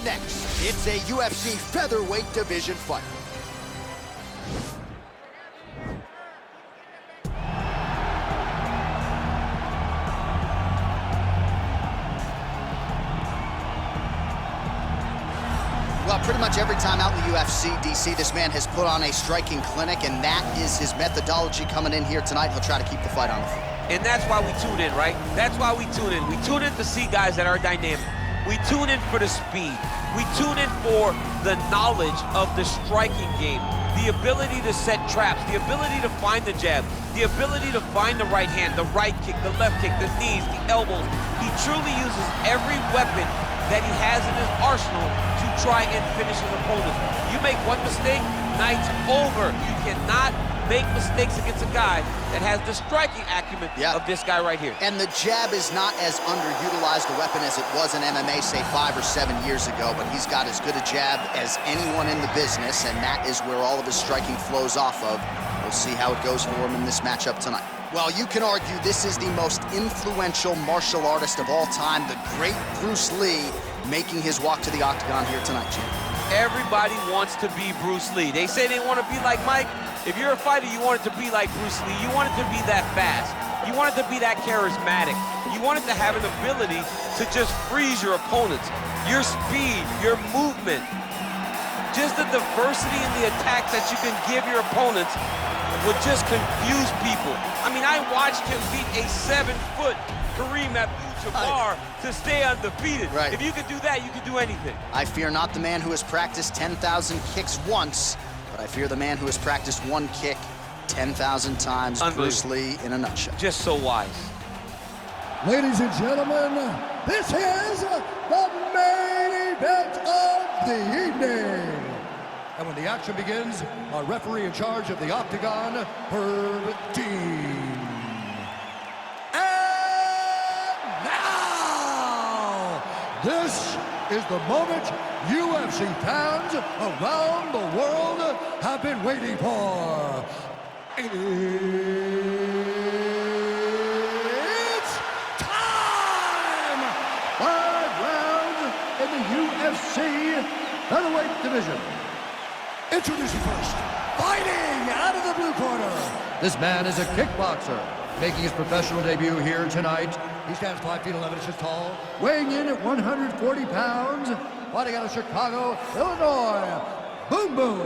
next, it's a UFC featherweight division fight. Well, pretty much every time out in the UFC, DC, this man has put on a striking clinic, and that is his methodology coming in here tonight. He'll try to keep the fight on the floor. And that's why we tune in, right? That's why we tune in. We tune in to see guys that are dynamic. We tune in for the speed. We tune in for the knowledge of the striking game, the ability to set traps, the ability to find the jab, the ability to find the right hand, the right kick, the left kick, the knees, the elbows. He truly uses every weapon that he has in his arsenal to try and finish his opponent. You make one mistake, night's over. You cannot make mistakes against a guy that has the striking acumen of this guy right here. And the jab is not as underutilized a weapon as it was in MMA, say 5 or 7 years ago, but he's got as good a jab as anyone in the business, and that is where all of his striking flows off of. We'll see how it goes for him in this matchup tonight. Well, you can argue this is the most influential martial artist of all time, the great Bruce Lee, making his walk to the octagon here tonight, Jim. Everybody wants to be Bruce Lee. They say they want to be like Mike. If you're a fighter, you want it to be like Bruce Lee. You want it to be that fast. You want it to be that charismatic. You want it to have an ability to just freeze your opponents. Your speed, your movement, just the diversity in the attacks that you can give your opponents would just confuse people. I mean, I watched him beat a 7-foot Kareem Abdul-Jabbar to stay undefeated. Right. If you could do that, you could do anything. I fear not the man who has practiced 10,000 kicks once, but I fear the man who has practiced one kick 10,000 times. Bruce Lee in a nutshell. Just so wise. Ladies and gentlemen, this is the main event of the evening. And when the action begins, our referee in charge of the octagon, Herb Dean. And now, this is the moment UFC fans around the world have been waiting for. It's time! 5 rounds in the UFC featherweight division. Introducing first, fighting out of the blue corner. This man is a kickboxer, making his professional debut here tonight. He stands 5 feet 11 inches tall, weighing in at 140 pounds, fighting out of Chicago, Illinois. Boom Boom.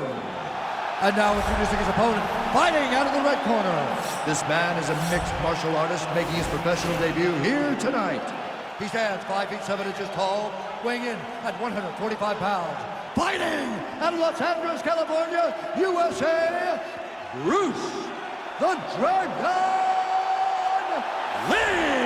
And now introducing his opponent, fighting out of the red corner. This man is a mixed martial artist, making his professional debut here tonight. He stands 5 feet 7 inches tall, weighing in at 145 pounds. Fighting out of Los Angeles, California, USA, Bruce the Dragon Lee!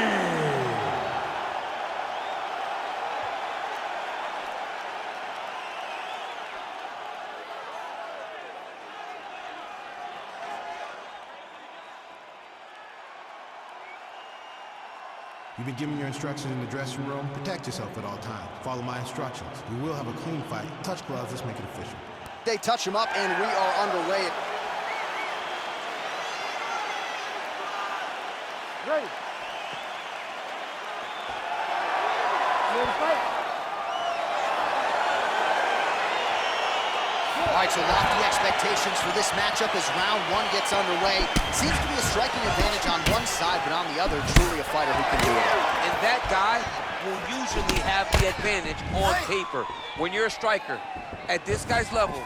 You've been given your instructions in the dressing room. Protect yourself at all times. Follow my instructions. We will have a clean fight. Touch gloves, let's make it official. They touch him up, and we are underway. Ready. Ready to fight. All right, so lofty expectations for this matchup as round 1 gets underway. Seems to be a striking advantage on one side, but on the other, truly a fighter who can do it. And that guy will usually have the advantage on paper. When you're a striker, at this guy's level,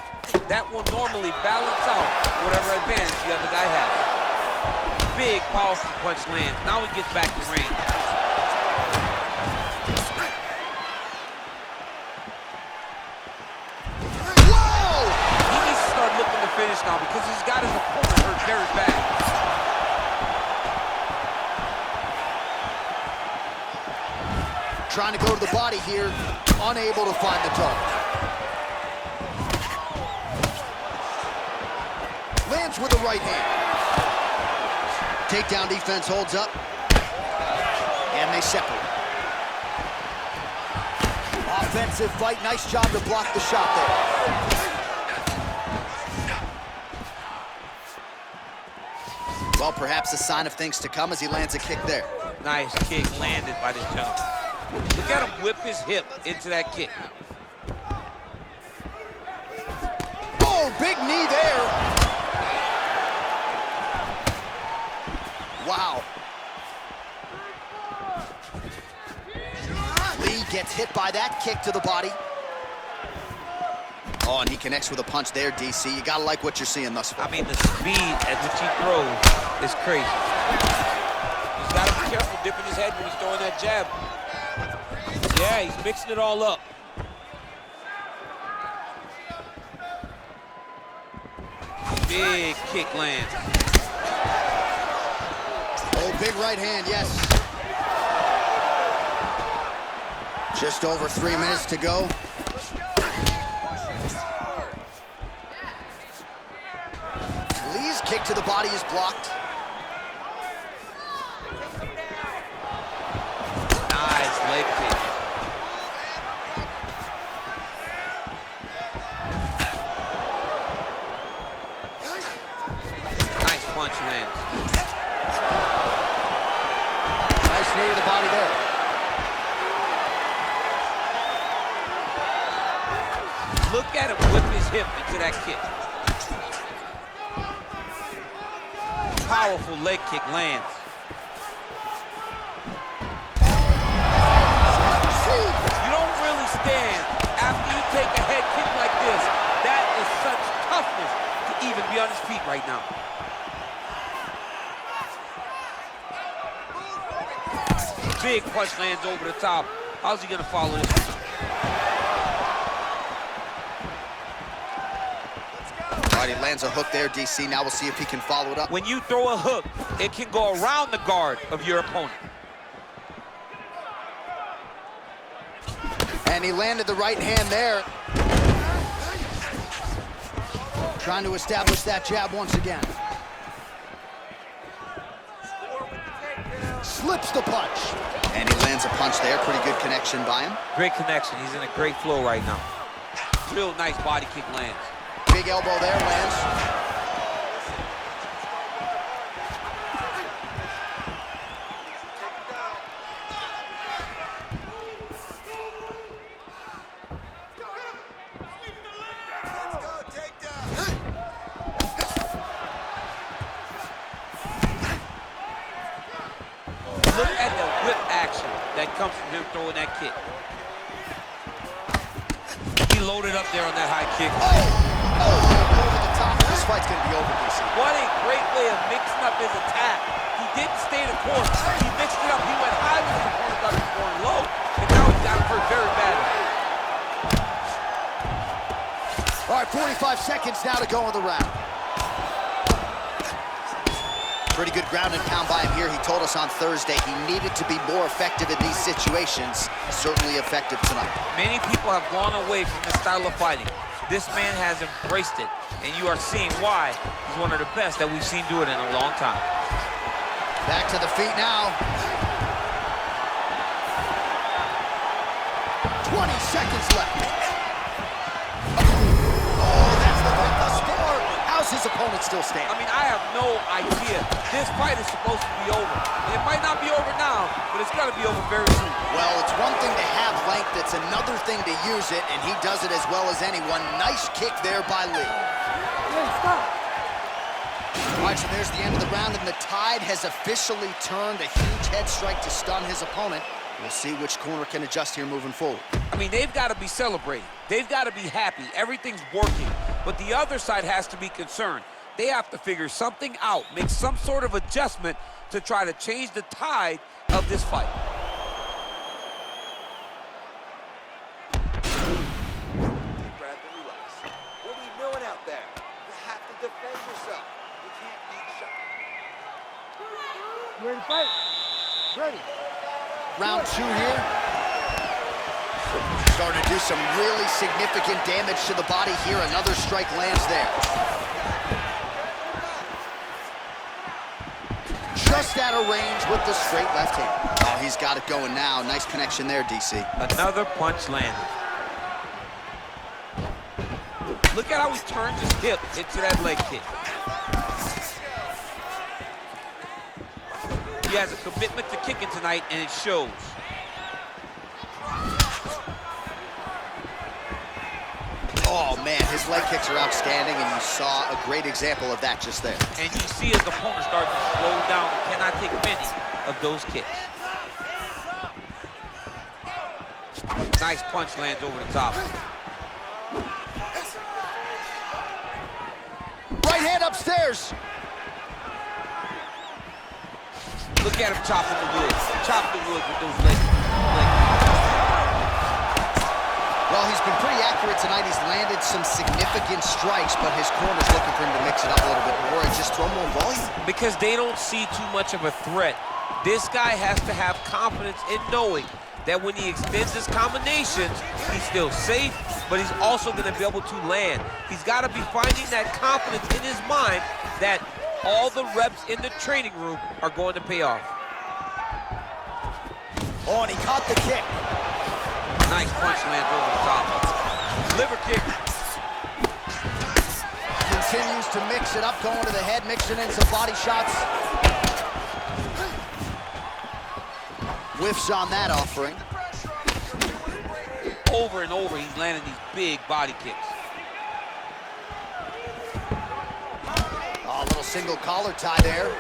that will normally balance out whatever advantage the other guy has. Big, powerful punch lands. Now he gets back to range. Finish now because he's got his opponent hurt very bad. Trying to go to the body here, unable to find the target. Lands with the right hand. Takedown defense holds up, and they separate. Offensive fight, nice job to block the shot there. Well, perhaps a sign of things to come as he lands a kick there. Nice kick landed by this gentleman. Look at him whip his hip into that kick. knee there. Wow. Lee gets hit by that kick to the body. Oh, and he connects with a punch there, DC. You gotta like what you're seeing thus far. I mean, the speed at which he throws is crazy. He's gotta be careful dipping his head when he's throwing that jab. Yeah, he's mixing it all up. Big kick lands. Oh, big right hand, yes. Just over 3 minutes to go. Lee's kick to the body is blocked. Nice leg kick. Nice punch lands. Nice knee to the body there. Look at him whip his hip into that kick. Powerful leg kick lands. You don't really stand after you take a head kick like this. That is such toughness to even be on his feet right now. Big punch lands over the top. How's he gonna follow this? All right, he lands a hook there, DC. Now we'll see if he can follow it up. When you throw a hook, it can go around the guard of your opponent. And he landed the right hand there. Trying to establish that jab once again. Slips the punch. And he lands a punch there. Pretty good connection by him. Great connection. He's in a great flow right now. Real nice body kick lands. Big elbow there, lands. Look at the whip action that comes from him throwing that kick. He loaded up there on that high kick. Oh, over the top. This fight's gonna be over, DC. What a great way of mixing up his attack. He didn't stay the course. He mixed it up. He went high with his opponent, thought he was going low, and now he's got him hurt very badly. All right, 45 seconds now to go in the round. Pretty good ground and pound by him here. He told us on Thursday he needed to be more effective in these situations. Certainly effective tonight. Many people have gone away from this style of fighting. This man has embraced it, and you are seeing why he's one of the best that we've seen do it in a long time. Back to the feet now. 20 seconds left. Oh, that's the score. How's his opponent still standing? I mean, I have no idea. This fight is supposed to be over. It might not be over now, but it's gonna be over very soon. Well, it's one thing to have length, it's another thing to use it, and he does it as well as anyone. Nice kick there by Lee. Hey, stop. All right, so there's the end of the round, and the tide has officially turned. A huge head strike to stun his opponent. We'll see which corner can adjust here moving forward. I mean, they've got to be celebrating. They've got to be happy. Everything's working. But the other side has to be concerned. They have to figure something out, make some sort of adjustment to try to change the tide of this fight. Breath and relax. What are you doing out there? You have to defend yourself. You can't be shot. You ready to fight? Ready. Round 2 here. Starting to do some really significant damage to the body here. Another strike lands there. Just out of range with the straight left hand. Oh, he's got it going now. Nice connection there, DC. Another punch landed. Look at how he turns his hip into that leg kick. He has a commitment to kicking tonight, and it shows. Oh, man, his leg kicks are outstanding, and you saw a great example of that just there. And you see his opponent start to slow down and cannot take many of those kicks. Nice punch lands over the top. Right hand upstairs. Look at him chopping the wood. Chop the wood with those legs. Well, he's been pretty accurate tonight. He's landed some significant strikes, but his corner's looking for him to mix it up a little bit more and just throw more volume. Because they don't see too much of a threat. This guy has to have confidence in knowing that when he extends his combinations, he's still safe, but he's also going to be able to land. He's got to be finding that confidence in his mind that all the reps in the training room are going to pay off. Oh, and he caught the kick. Nice punch lands over the top. Liver kick. Continues to mix it up, going to the head, mixing in some body shots. Whiffs on that offering. Over and over, he's landing these big body kicks. Oh, a little single collar tie there.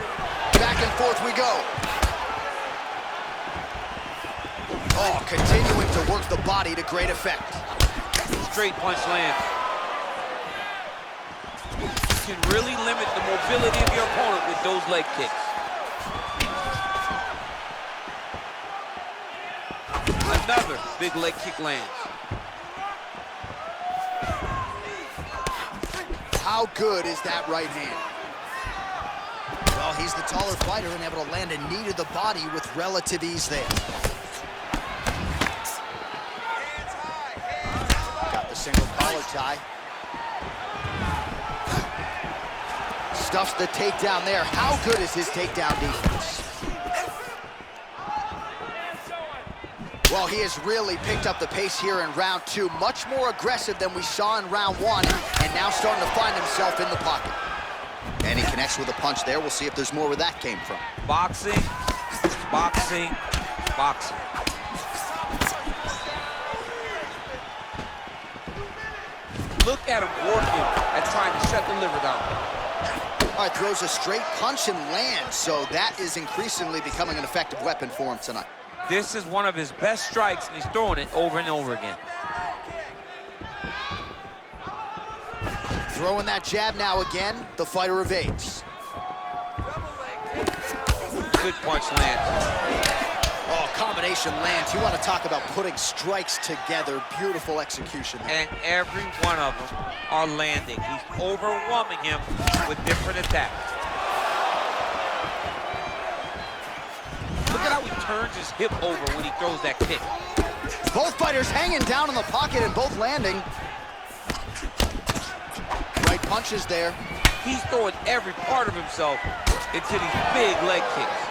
Back and forth we go. Oh, continuing to work the body to great effect. Straight punch lands. You can really limit the mobility of your opponent with those leg kicks. Another big leg kick lands. How good is that right hand? Well, he's the taller fighter and able to land a knee to the body with relative ease there. Got the single collar tie. Stuffs the takedown there. How good is his takedown defense? Well, he has really picked up the pace here in round two. Much more aggressive than we saw in round one, and now starting to find himself in the pocket. And he connects with a punch there. We'll see if there's more where that came from. Boxing, boxing, boxing. Look at him working at trying to shut the liver down. All right, throws a straight punch and lands, so that is increasingly becoming an effective weapon for him tonight. This is one of his best strikes, and he's throwing it over and over again. Throwing that jab now again, the fighter evades. Good punch lands. Oh, combination lands. You want to talk about putting strikes together. Beautiful execution there. And every one of them are landing. He's overwhelming him with different attacks. Look at how he turns his hip over when he throws that kick. Both fighters hanging down in the pocket and both landing. Right punches there. He's throwing every part of himself into these big leg kicks.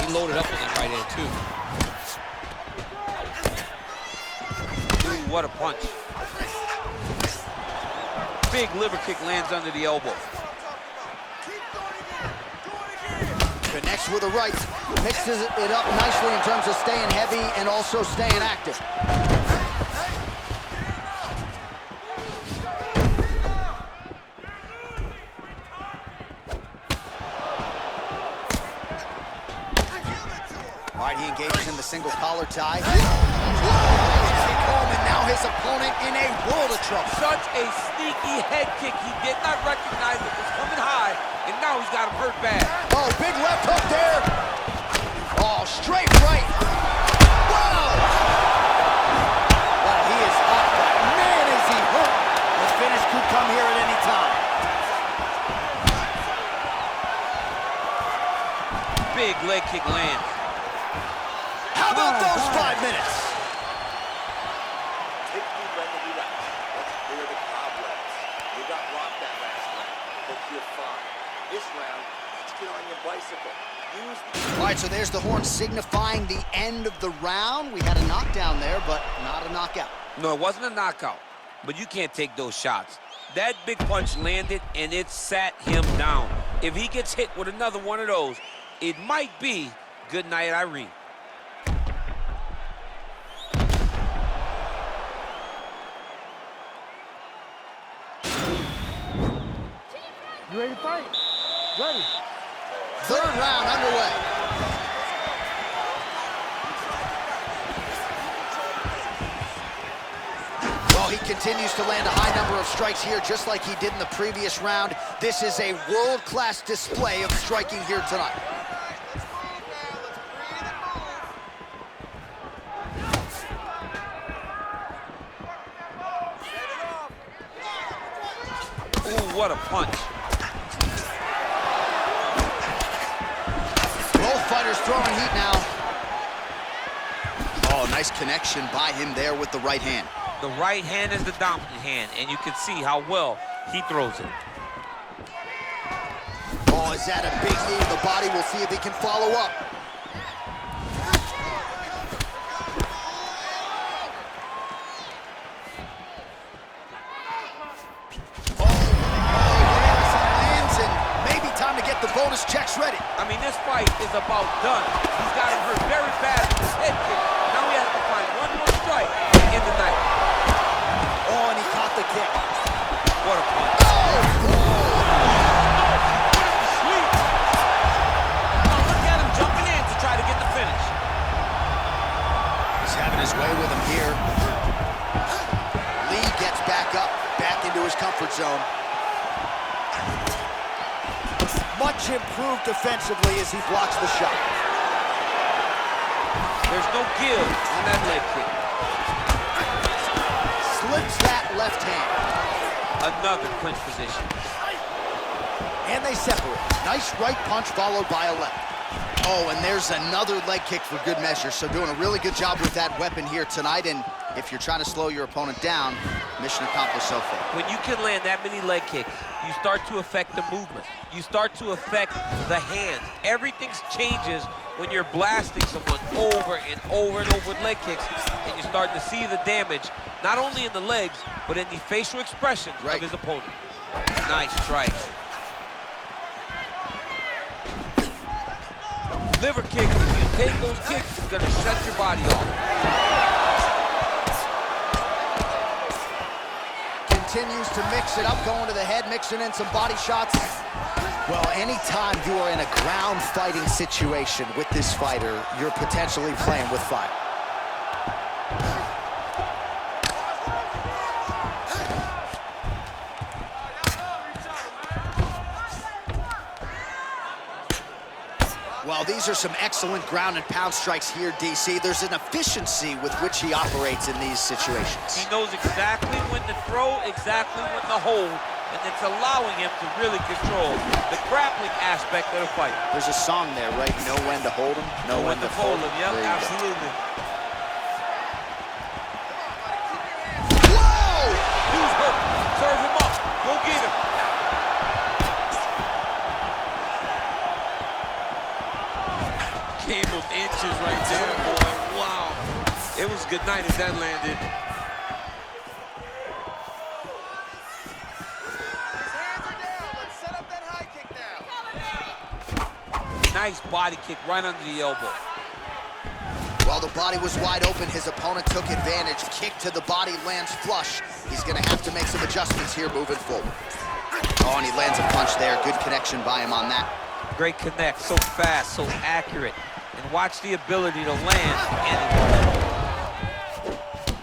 He loaded up with that right hand, too. Ooh, what a punch. Big liver kick lands under the elbow. Connects with a right. Mixes it up nicely in terms of staying heavy and also staying active. All right, he engages in the single collar tie. Home, and now his opponent in a world of trouble. Such a sneaky head kick. He did not recognize it was coming high, and now he's got him hurt bad. Oh, big left hook there. Oh, straight right. Wow! Well, he is up, but man, is he hurt. The finish could come here at any time. Big leg kick lands. How about those 5 minutes? Take a deep breath and relax. Let's clear the cobwebs. You got rocked that last round, but you're fine. This round, let's get on your bicycle. Use the... All right, so there's the horn signifying the end of the round. We had a knockdown there, but not a knockout. No, it wasn't a knockout, but you can't take those shots. That big punch landed, and it sat him down. If he gets hit with another one of those, it might be good night, Irene. You ready to fight? Ready. Third round underway. Well, he continues to land a high number of strikes here, just like he did in the previous round. This is a world-class display of striking here tonight. Ooh, what a punch. Both fighters throwing heat now. Oh, nice connection by him there with the right hand. The right hand is the dominant hand, and you can see how well he throws it. Oh, is that a big knee to the body? We'll see if he can follow up. The bonus checks ready. I mean, this fight is about done. He's got him hurt very bad with his head kick. Now he has to find one more strike to end the night. Oh, and he caught the kick. What a punch. Sweet. Oh, look at him jumping in to try to get the finish. He's having his way with him here. Lee gets back up, back into his comfort zone. Much improved defensively as he blocks the shot. There's no give on that leg kick. Slips that left hand. Another clinch position. And they separate. Nice right punch followed by a left. Oh, and there's another leg kick for good measure. So doing a really good job with that weapon here tonight. And if you're trying to slow your opponent down, mission accomplished so far. When you can land that many leg kicks, you start to affect the movement. You start to affect the hands. Everything changes when you're blasting someone over and over and over with leg kicks, and you start to see the damage, not only in the legs, but in the facial expression of his opponent. Nice strike. Liver kick, if you take those kicks, it's gonna shut your body off. Continues to mix it up, going to the head, mixing in some body shots. Well, anytime you are in a ground fighting situation with this fighter, you're potentially playing with fire. Well, these are some excellent ground and pound strikes here, DC. There's an efficiency with which he operates in these situations. He knows exactly when to throw, exactly when to hold, and it's allowing him to really control the grappling aspect of the fight. There's a song there, right? Know when to hold him, know when to fold him. Yep, absolutely. Whoa! Dude's hurt. Serve him up. Go get him. Game of inches right there, boy. Wow. It was good night as that landed. Nice body kick right under the elbow. While the body was wide open, his opponent took advantage. Kick to the body lands flush. He's gonna have to make some adjustments here moving forward. Oh, and he lands a punch there. Good connection by him on that. Great connect, so fast, so accurate. And watch the ability to land.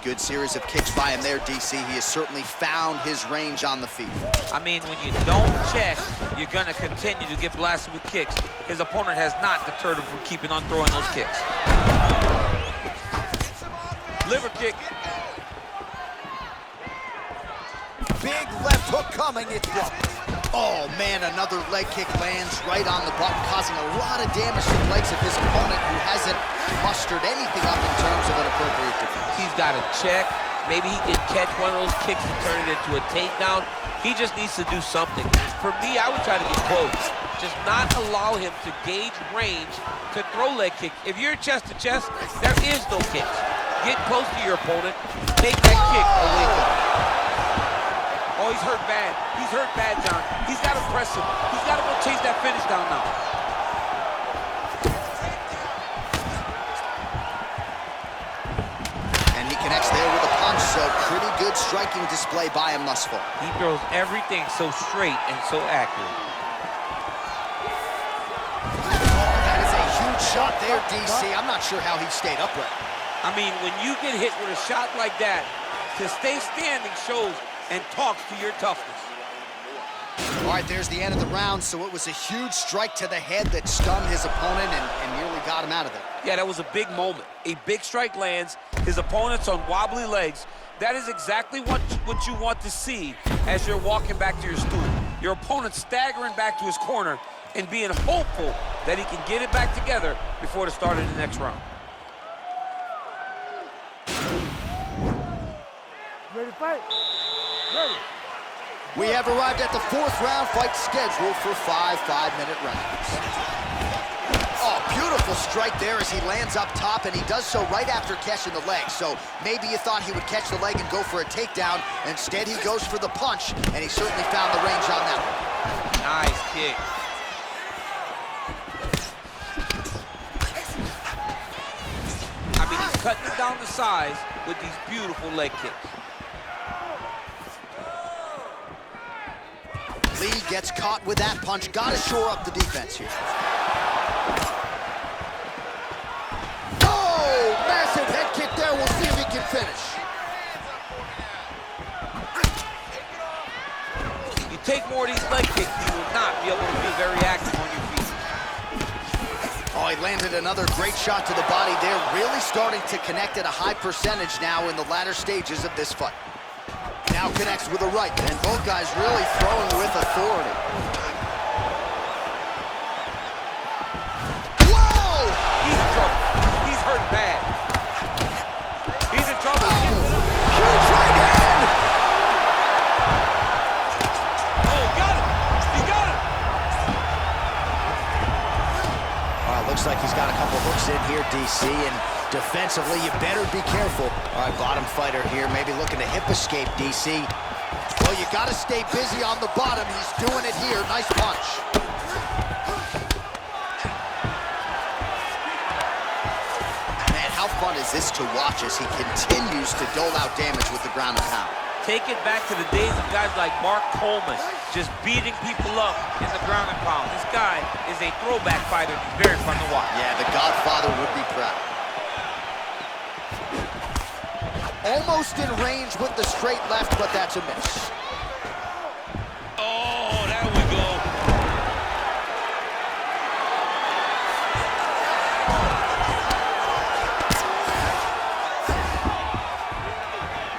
Good series of kicks by him there, DC. He has certainly found his range on the feet. I mean, when you don't check, you're gonna continue to get blasted with kicks. His opponent has not deterred him from keeping on throwing those kicks. Liver kick. Big left hook coming, it's blocked. Oh man, another leg kick lands right on the button, causing a lot of damage to the legs of his opponent, who hasn't mustered anything up in terms of an appropriate defense. He's got to check. Maybe he can catch one of those kicks and turn it into a takedown. He just needs to do something. For me, I would try to get close. Just not allow him to gauge range to throw leg kicks. If you're chest to chest, there is no kicks. Get close to your opponent, take that kick away from him. Oh, he's hurt bad. He's hurt bad, John. He's got to press him. He's got to go chase that finish down now. And he connects there with a punch, so pretty good good striking display by him thus far. He throws everything so straight and so accurate. That is a huge shot there, DC. I'm not sure how he stayed upright. I mean, when you get hit with a shot like that, to stay standing shows and talks to your toughness. All right, there's the end of the round, so it was a huge strike to the head that stunned his opponent and nearly got him out of it. Yeah, that was a big moment. A big strike lands, his opponent's on wobbly legs. That is exactly what you want to see as you're walking back to your stool. Your opponent staggering back to his corner and being hopeful that he can get it back together before the start of the next round. Ready to fight? Ready. We have arrived at the 4th round fight scheduled for 5 5-minute rounds. Oh, beautiful strike there as he lands up top, and he does so right after catching the leg. So maybe you thought he would catch the leg and go for a takedown. Instead, he goes for the punch, and he certainly found the range on that one. Nice kick. I mean, he's cutting it down to size with these beautiful leg kicks. Lee gets caught with that punch. Got to shore up the defense here. Oh, massive head kick there. We'll see if he can finish. You take more of these leg kicks, you will not be able to be very active on your feet. Oh, he landed another great shot to the body there. Really starting to connect at a high percentage now in the latter stages of this fight. Now connects with a right, and both guys really throwing with authority. Whoa! He's in trouble. He's hurt bad. He's in trouble. Huge right hand! Oh, got him! He got him! Looks like he's got a couple hooks in here, DC, and defensively, you better be careful. All right, bottom fighter here, maybe looking to hip escape, DC. Well, you got to stay busy on the bottom. He's doing it here. Nice punch. Man, how fun is this to watch as he continues to dole out damage with the ground and pound? Take it back to the days of guys like Mark Coleman, just beating people up in the ground and pound. This guy is a throwback fighter. He's very fun to watch. Yeah, the Godfather would be proud. Almost in range with the straight left, but that's a miss. Oh, there we go.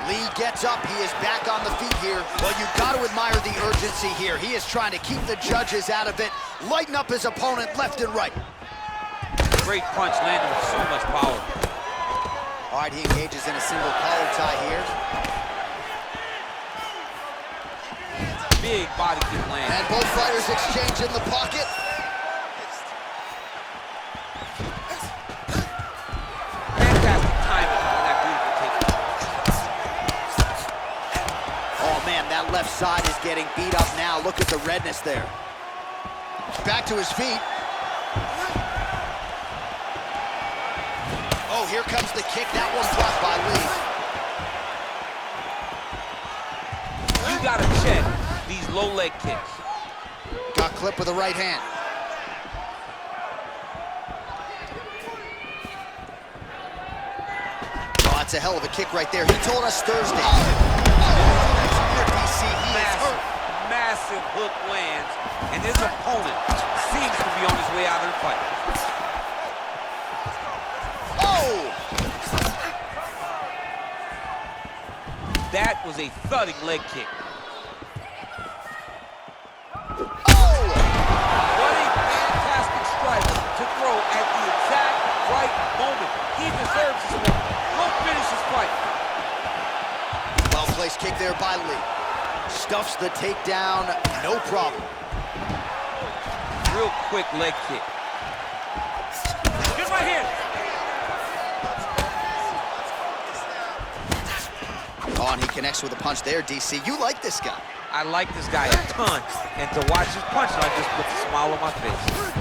Lee gets up. He is back on the feet here. Well, you've got to admire the urgency here. He is trying to keep the judges out of it, lighten up his opponent left and right. Great punch landed with so much power. All right, he engages in a single collar tie here. Big body kick land. And both fighters exchange in the pocket. Fantastic timing on that beautiful kick. Oh, man, that left side is getting beat up now. Look at the redness there. Back to his feet. Oh, here comes the kick. That one blocked by Lee. You gotta check these low leg kicks. Got clipped with the right hand. Oh, that's a hell of a kick right there. He told us Thursday. Massive hook lands, and his opponent seems to be on his way out of the fight. Oh! That was a thudding leg kick. Oh! What a fantastic strike to throw at the exact right moment. He deserves this one. Go finish his fight. Well-placed kick there by Lee. Stuffs the takedown, no problem. Real quick leg kick. Get right here. Oh, and he connects with a punch there, DC. You like this guy. I like this guy a ton, and to watch his punch like this puts a smile on my face.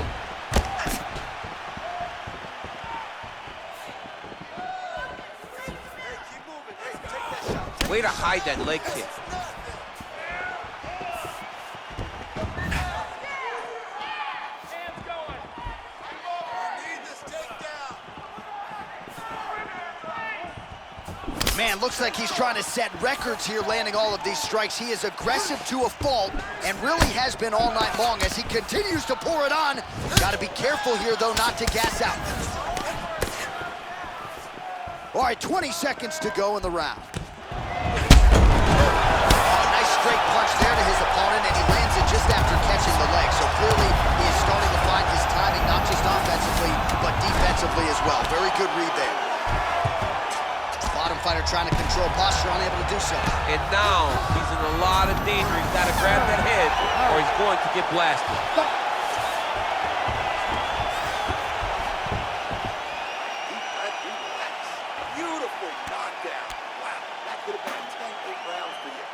Way to hide that leg kick. Man, looks like he's trying to set records here, landing all of these strikes. He is aggressive to a fault and really has been all night long as he continues to pour it on. Got to be careful here, though, not to gas out. All right, 20 seconds to go in the round. Oh, nice straight punch there to his opponent, and he lands it just after catching the leg. So clearly, he is starting to find his timing, not just offensively, but defensively as well. Very good read there. Bottom fighter trying to control posture, unable to do so. And now he's in a lot of danger. He's got to grab that head or he's going to get blasted. Beautiful knockdown. Wow, that could have been a 10-8 round for you.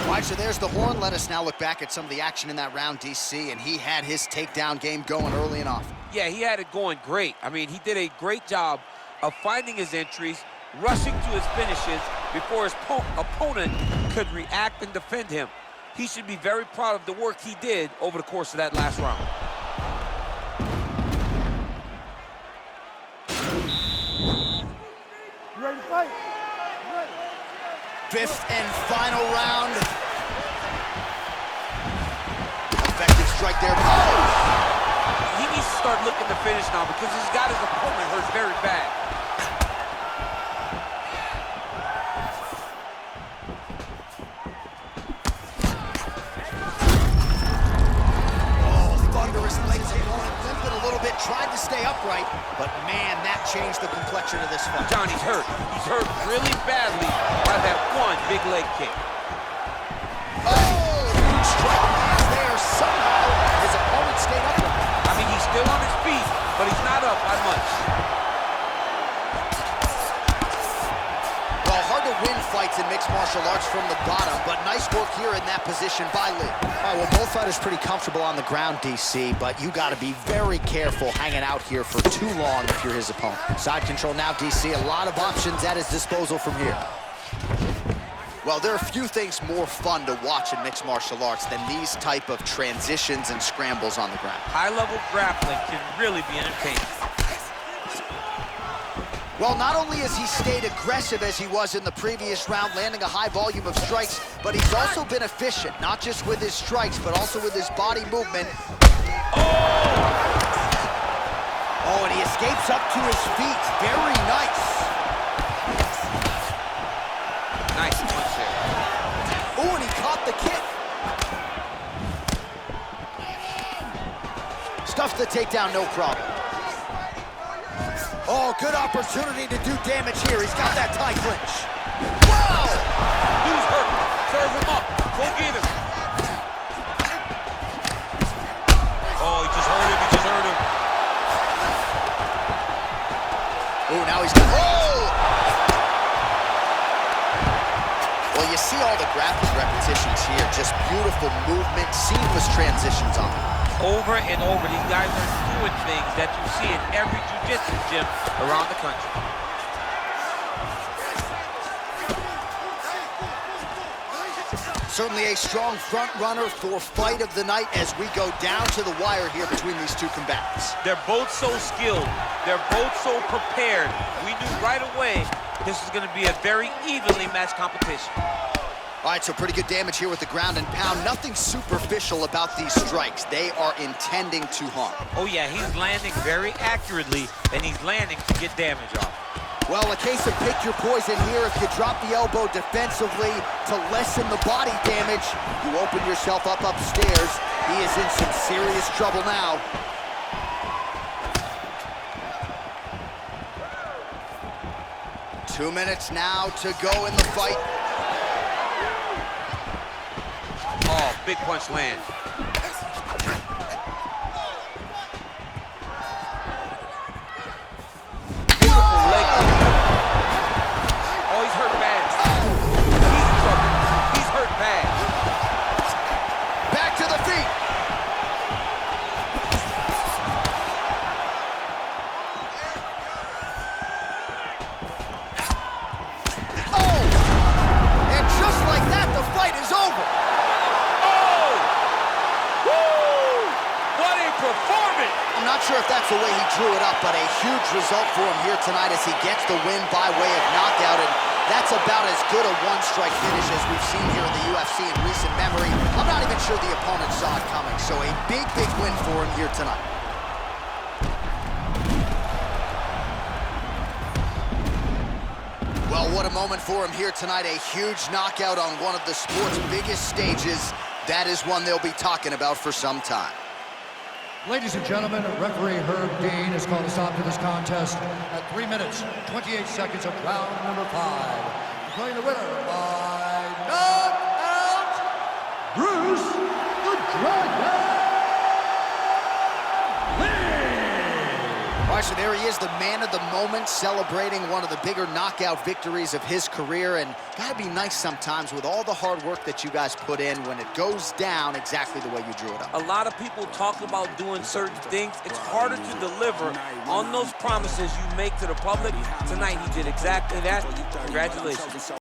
All right, so there's the horn. Let us now look back at some of the action in that round, DC, and he had his takedown game going early and often. Yeah, he had it going great. I mean, he did a great job of finding his entries, rushing to his finishes before his opponent could react and defend him. He should be very proud of the work he did over the course of that last round. You ready to fight? Ready. Fifth and final round. Effective strike there. Oh! He needs to start looking to finish now because he's got his opponent hurt very bad. Tried to stay upright, but man, that changed the complexion of this fight. Johnny's hurt. He's hurt really badly by that one big leg kick. Oh, huge strike there. Somehow, his opponent stayed upright. I mean, he's still on his feet, but he's not up by much. Well, hard to win fights in mixed martial arts from the bottom, but nice work here in that position by Lee. All right, well, both fighters pretty comfortable on the ground, DC, but you got to be very careful hanging out here for too long if you're his opponent. Side control now, DC, a lot of options at his disposal from here. Well, there are few things more fun to watch in mixed martial arts than these type of transitions and scrambles on the ground. High-level grappling can really be entertaining. Well, not only has he stayed aggressive as he was in the previous round, landing a high volume of strikes, but he's also been efficient, not just with his strikes, but also with his body movement. Oh, and he escapes up to his feet. Very nice. Nice punch there. Oh, and he caught the kick. Stuffs the takedown, no problem. Oh, good opportunity to do damage here. He's got that tie clinch. Wow! Dude's hurt. Serve him up. Go get him. Oh, he just hurt him. He just hurt him. Oh, now he's got... Oh! Well, you see all the grappling repetitions here. Just beautiful movement, seamless transitions on him. Over and over, these guys are doing things that you see in every jiu-jitsu gym around the country. Certainly a strong front runner for fight of the night as we go down to the wire here between these two combatants. They're both so skilled. They're both so prepared. We knew right away this is going to be a very evenly matched competition. All right, so pretty good damage here with the ground and pound. Nothing superficial about these strikes. They are intending to harm. Oh, yeah, he's landing very accurately, and he's landing to get damage off. Well, a case of pick your poison here. If you drop the elbow defensively to lessen the body damage, you open yourself up upstairs. He is in some serious trouble now. Two minutes now to go in the fight. Oh, big punch land. Beautiful leg kick. Oh, he's hurt bad. He's in trouble. He's hurt bad. Back to the feet. Oh! And not sure if that's the way he drew it up, but a huge result for him here tonight as he gets the win by way of knockout. And that's about as good a one-strike finish as we've seen here in the UFC in recent memory. I'm not even sure the opponent saw it coming, so a big, big win for him here tonight. Well, what a moment for him here tonight. A huge knockout on one of the sport's biggest stages. That is one they'll be talking about for some time. Ladies and gentlemen, referee Herb Dean has called a stop to this contest at 3 minutes, 28 seconds of round number 5. Declaring the winner by knockout, Bruce the Dragon Lee! All right, so there he is, the man of the moment, celebrating one of the bigger knockout victories of his career. And gotta be nice sometimes with all the hard work that you guys put in when it goes down exactly the way you drew it up. A lot of people talk about doing certain things. It's harder to deliver on those promises you make to the public. Tonight, he did exactly that. Congratulations.